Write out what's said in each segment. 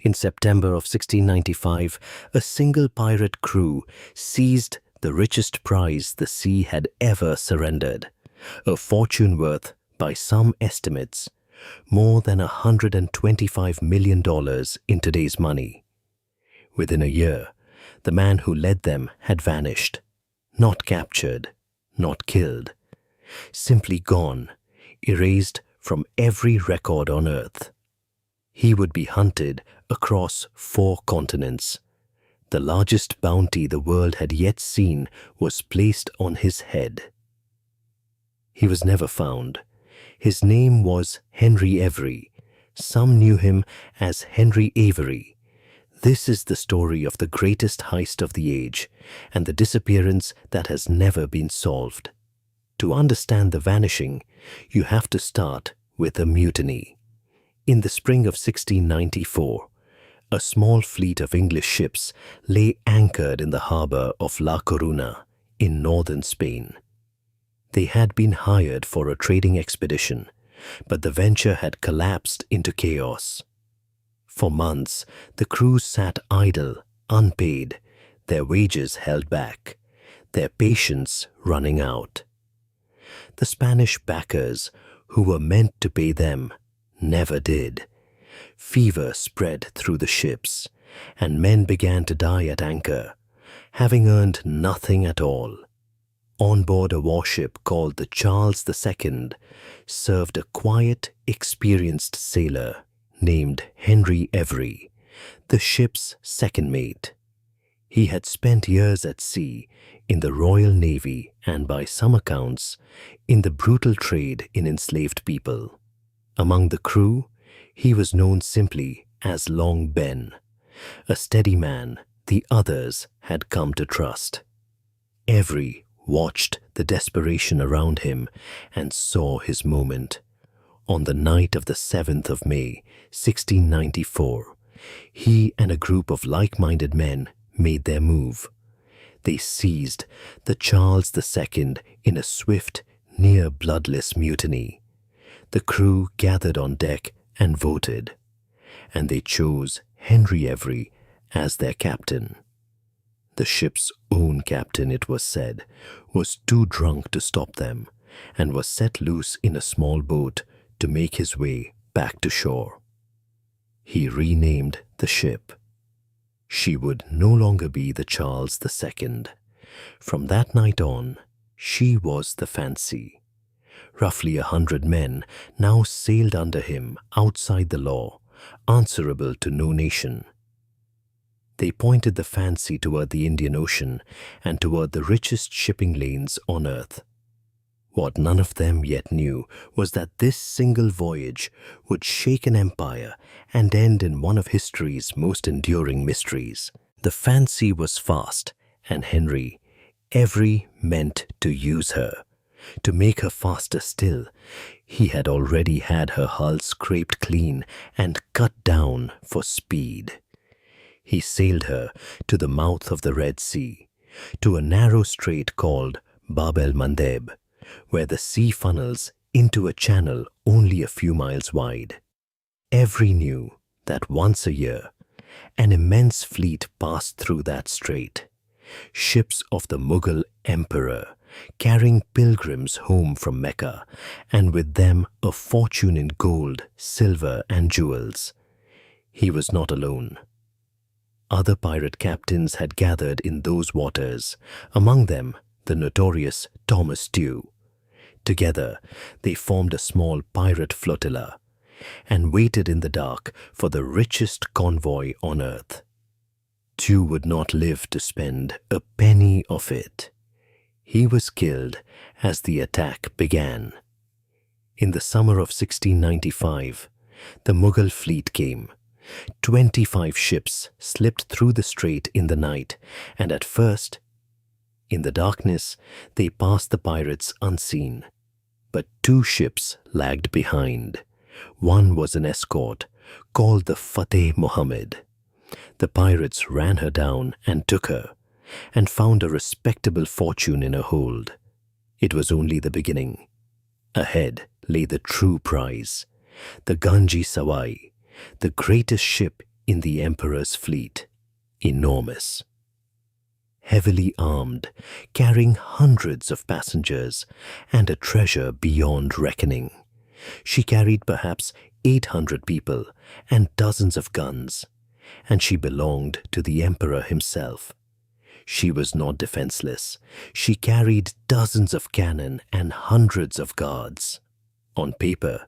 In September of 1695, a single pirate crew seized the richest prize the sea had ever surrendered, a fortune worth, by some estimates, more than $125 million in today's money. Within a year, the man who led them had vanished, not captured, not killed, simply gone, erased from every record on earth. He would be hunted across 4 continents. The largest bounty the world had yet seen was placed on his head. He was never found. His name was Henry Avery. Some knew him as Henry Avery. This is the story of the greatest heist of the age and the disappearance that has never been solved. To understand the vanishing, you have to start with a mutiny. In the spring of 1694, a small fleet of English ships lay anchored in the harbor of La Coruna in northern Spain. They had been hired for a trading expedition, but the venture had collapsed into chaos. For months, the crews sat idle, unpaid, their wages held back, their patience running out. The Spanish backers, who were meant to pay them, never did. Fever spread through the ships, and men began to die at anchor, having earned nothing at all. On board a warship called the Charles II served a quiet, experienced sailor named Henry Avery, the ship's second mate. He had spent years at sea, in the Royal Navy and, by some accounts, in the brutal trade in enslaved people. Among the crew, he was known simply as Long Ben, a steady man the others had come to trust. Avery watched the desperation around him and saw his moment. On the night of the 7th of May, 1694, he and a group of like-minded men made their move. They seized the Charles II in a swift, near-bloodless mutiny. The crew gathered on deck and voted, and they chose Henry Avery as their captain. The ship's own captain, it was said, was too drunk to stop them and was set loose in a small boat to make his way back to shore. He renamed the ship. She would no longer be the Charles II. From that night on, she was the Fancy. Roughly 100 men now sailed under him outside the law, answerable to no nation. They pointed the Fancy toward the Indian Ocean and toward the richest shipping lanes on earth. What none of them yet knew was that this single voyage would shake an empire and end in one of history's most enduring mysteries. The Fancy was fast, and Henry Avery meant to use her. To make her faster still, he had already had her hull scraped clean and cut down for speed. He sailed her to the mouth of the Red Sea, to a narrow strait called Bab el-Mandeb, where the sea funnels into a channel only a few miles wide. Avery knew that once a year, an immense fleet passed through that strait, ships of the Mughal emperor, carrying pilgrims home from Mecca, and with them a fortune in gold, silver, and jewels. He was not alone. Other pirate captains had gathered in those waters, among them the notorious Thomas Tew. Together, they formed a small pirate flotilla and waited in the dark for the richest convoy on earth. Tew would not live to spend a penny of it. He was killed as the attack began. In the summer of 1695, the Mughal fleet came. 25 ships slipped through the strait in the night, and at first, in the darkness, they passed the pirates unseen. But 2 ships lagged behind. One was an escort, called the Fateh Mohammed. The pirates ran her down and took her, and found a respectable fortune in her hold. It was only the beginning. Ahead lay the true prize, the Ganj-i-Sawai, the greatest ship in the emperor's fleet, enormous. Heavily armed, carrying hundreds of passengers and a treasure beyond reckoning. She carried perhaps 800 people and dozens of guns, and she belonged to the emperor himself. She was not defenseless. She carried dozens of cannon and hundreds of guards. On paper,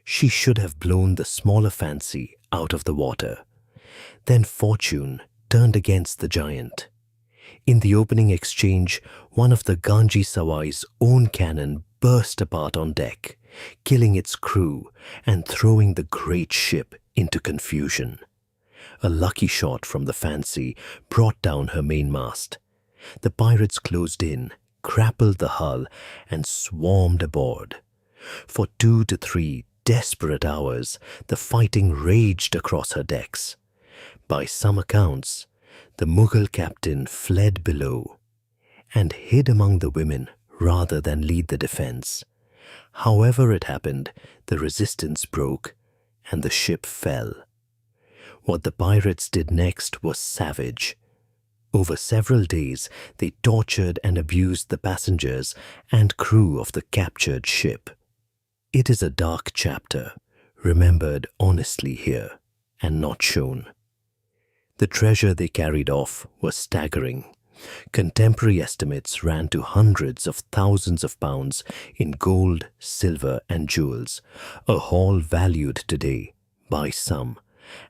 she should have blown the smaller fancy out of the water. Then fortune turned against the giant. In the opening exchange, one of the Ganj-i-Sawai's own cannon burst apart on deck, killing its crew and throwing the great ship into confusion. A lucky shot from the fancy brought down her mainmast. The pirates closed in, grappled the hull, and swarmed aboard. For 2 to 3 desperate hours, the fighting raged across her decks. By some accounts, the Mughal captain fled below and hid among the women rather than lead the defense. However it happened, the resistance broke and the ship fell. What the pirates did next was savage. Over several days, they tortured and abused the passengers and crew of the captured ship. It is a dark chapter, remembered honestly here and not shown. The treasure they carried off was staggering. Contemporary estimates ran to hundreds of thousands of pounds in gold, silver, and jewels, a haul valued today, by some,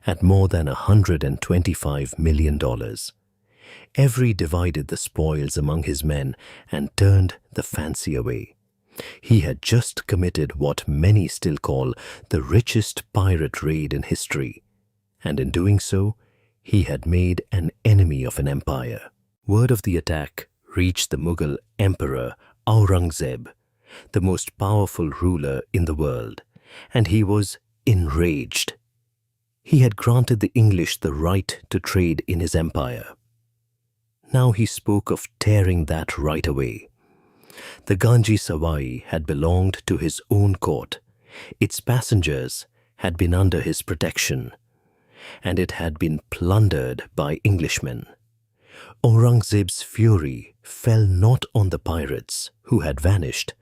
at more than $125 million. Avery divided the spoils among his men and turned the fancy away. He had just committed what many still call the richest pirate raid in history, and in doing so, he had made an enemy of an empire. Word of the attack reached the Mughal emperor Aurangzeb, the most powerful ruler in the world, and he was enraged. He had granted the English the right to trade in his empire. Now he spoke of tearing that right away. The Ganj-i-Sawai had belonged to his own court. Its passengers had been under his protection, and it had been plundered by Englishmen. Aurangzeb's fury fell not on the pirates who had vanished,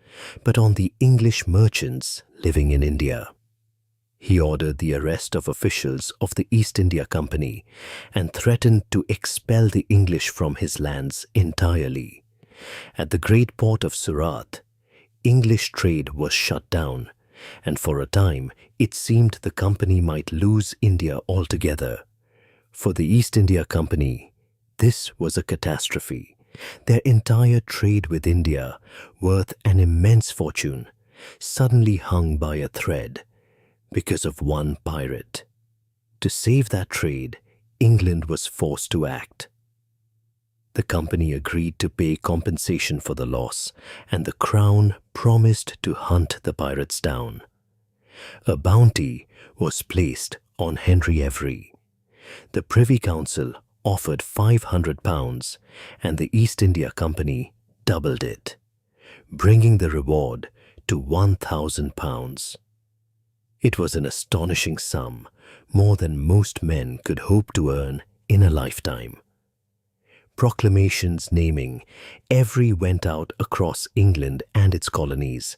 but on the English merchants living in India. He ordered the arrest of officials of the East India Company and threatened to expel the English from his lands entirely. At the great port of Surat, English trade was shut down, and for a time it seemed the company might lose India altogether. For the East India Company, this was a catastrophe. Their entire trade with India, worth an immense fortune, suddenly hung by a thread because of one pirate. To save that trade, England was forced to act. The company agreed to pay compensation for the loss, and the Crown promised to hunt the pirates down. A bounty was placed on Henry Avery. The Privy Council offered £500, and the East India Company doubled it, bringing the reward to £1,000. It was an astonishing sum, more than most men could hope to earn in a lifetime. Proclamations naming Avery went out across England and its colonies,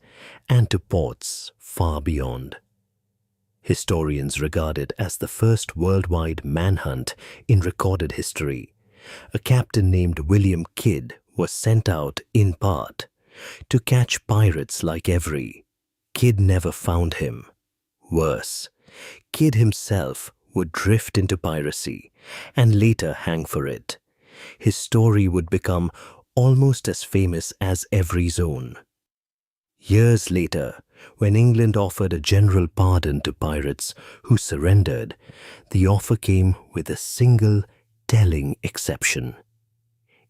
and to ports far beyond. Historians regard it as the first worldwide manhunt in recorded history. A captain named William Kidd was sent out, in part, to catch pirates like Avery. Kidd never found him. Worse, Kidd himself would drift into piracy and later hang for it. His story would become almost as famous as Avery's own. Years later, when England offered a general pardon to pirates who surrendered, the offer came with a single telling exception.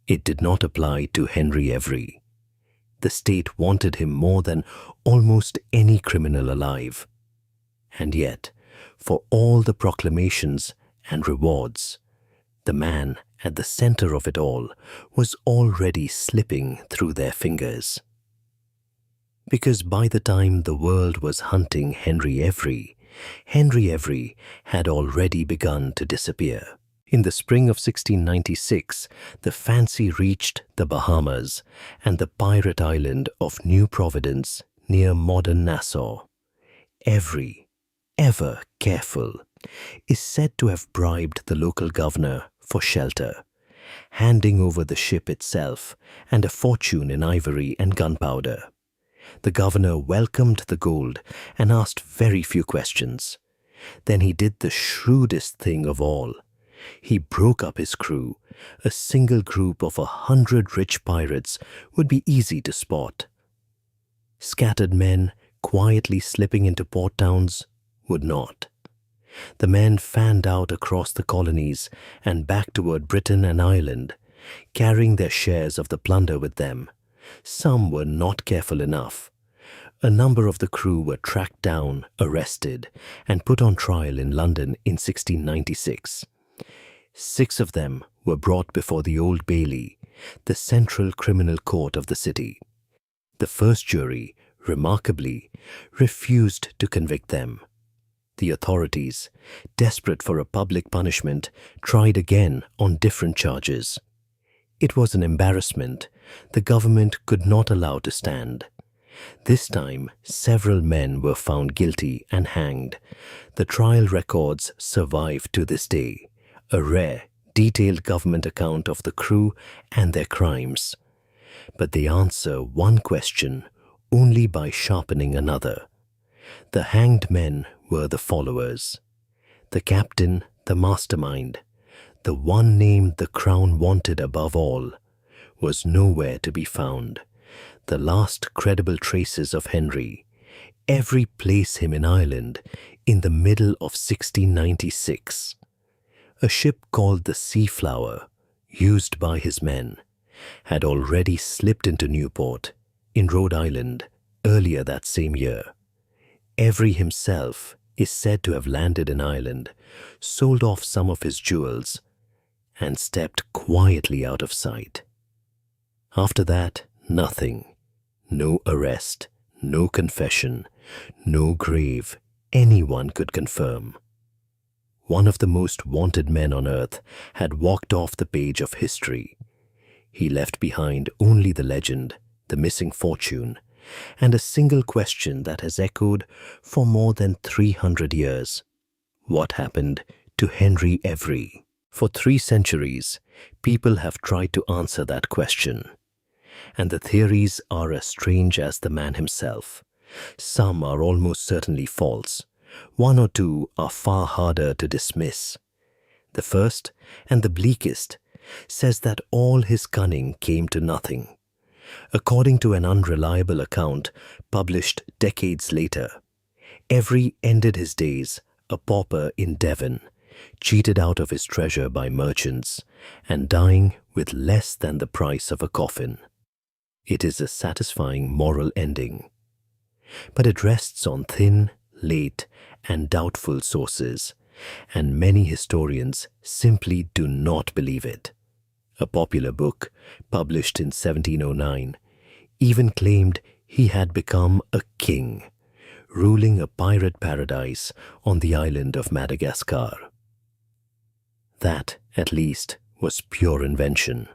It did not apply to Henry Avery. The state wanted him more than almost any criminal alive. And yet, for all the proclamations and rewards, the man at the center of it all was already slipping through their fingers. Because by the time the world was hunting Henry Avery, Henry Avery had already begun to disappear. In the spring of 1696, the Fancy reached the Bahamas and the pirate island of New Providence near modern Nassau. Avery, ever careful, is said to have bribed the local governor for shelter, handing over the ship itself and a fortune in ivory and gunpowder. The governor welcomed the gold and asked very few questions. Then he did the shrewdest thing of all. He broke up his crew. A single group of 100 rich pirates would be easy to spot. Scattered men quietly slipping into port towns would not. The men fanned out across the colonies and back toward Britain and Ireland, carrying their shares of the plunder with them. Some were not careful enough. A number of the crew were tracked down, arrested, and put on trial in London in 1696. 6 of them were brought before the Old Bailey, the central criminal court of the city. The first jury, remarkably, refused to convict them. The authorities, desperate for a public punishment, tried again on different charges. It was an embarrassment the government could not allow to stand. This time, several men were found guilty and hanged. The trial records survive to this day, a rare, detailed government account of the crew and their crimes. But they answer one question only by sharpening another. The hanged men were the followers. The captain, the mastermind, the one name the crown wanted above all, was nowhere to be found. The last credible traces of Henry, Avery place him in Ireland in the middle of 1696. A ship called the Seaflower, used by his men, had already slipped into Newport, in Rhode Island, earlier that same year. Avery himself is said to have landed in Ireland, sold off some of his jewels, and stepped quietly out of sight. After that, nothing. No arrest, no confession, no grave anyone could confirm. One of the most wanted men on earth had walked off the page of history. He left behind only the legend, the missing fortune, and a single question that has echoed for more than 300 years. What happened to Henry Avery? For 3 centuries, people have tried to answer that question. And the theories are as strange as the man himself. Some are almost certainly false. 1 or 2 are far harder to dismiss. The first, and the bleakest, says that all his cunning came to nothing. According to an unreliable account published decades later, Avery ended his days a pauper in Devon, cheated out of his treasure by merchants, and dying with less than the price of a coffin. It is a satisfying moral ending. But it rests on thin, late, and doubtful sources, and many historians simply do not believe it. A popular book, published in 1709, even claimed he had become a king, ruling a pirate paradise on the island of Madagascar. That, at least, was pure invention.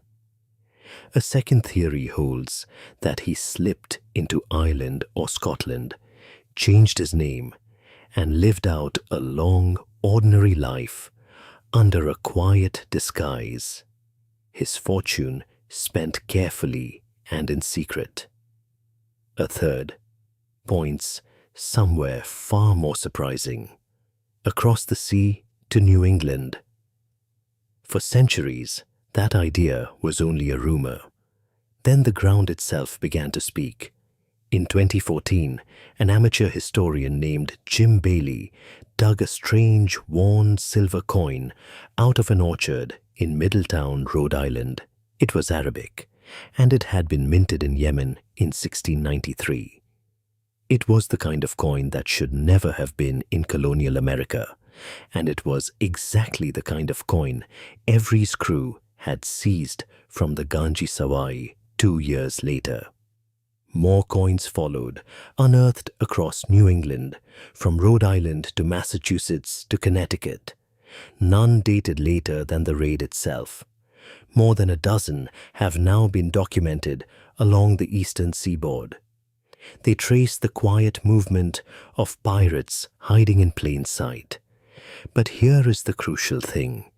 A second theory holds that he slipped into Ireland or Scotland, changed his name, and lived out a long, ordinary life under a quiet disguise. His fortune spent carefully and in secret. A third points somewhere far more surprising, across the sea to New England. For centuries, that idea was only a rumor. Then the ground itself began to speak. In 2014, an amateur historian named Jim Bailey dug a strange, worn silver coin out of an orchard in Middletown, Rhode Island. It was Arabic, and it had been minted in Yemen in 1693. It was the kind of coin that should never have been in colonial America, and it was exactly the kind of coin Avery's crew had seized from the Ganj-i-Sawai 2 years later. More coins followed, unearthed across New England, from Rhode Island to Massachusetts to Connecticut. None dated later than the raid itself. More than a dozen have now been documented along the eastern seaboard. They trace the quiet movement of pirates hiding in plain sight. But here is the crucial thing.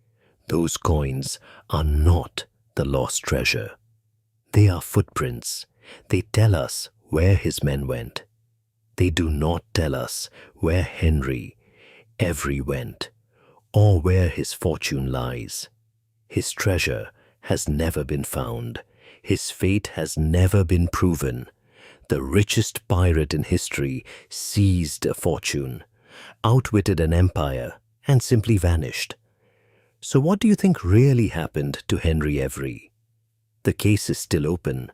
Those coins are not the lost treasure. They are footprints. They tell us where his men went. They do not tell us where Henry Avery went, or where his fortune lies. His treasure has never been found. His fate has never been proven. The richest pirate in history seized a fortune, outwitted an empire, and simply vanished. So what do you think really happened to Henry Avery? The case is still open.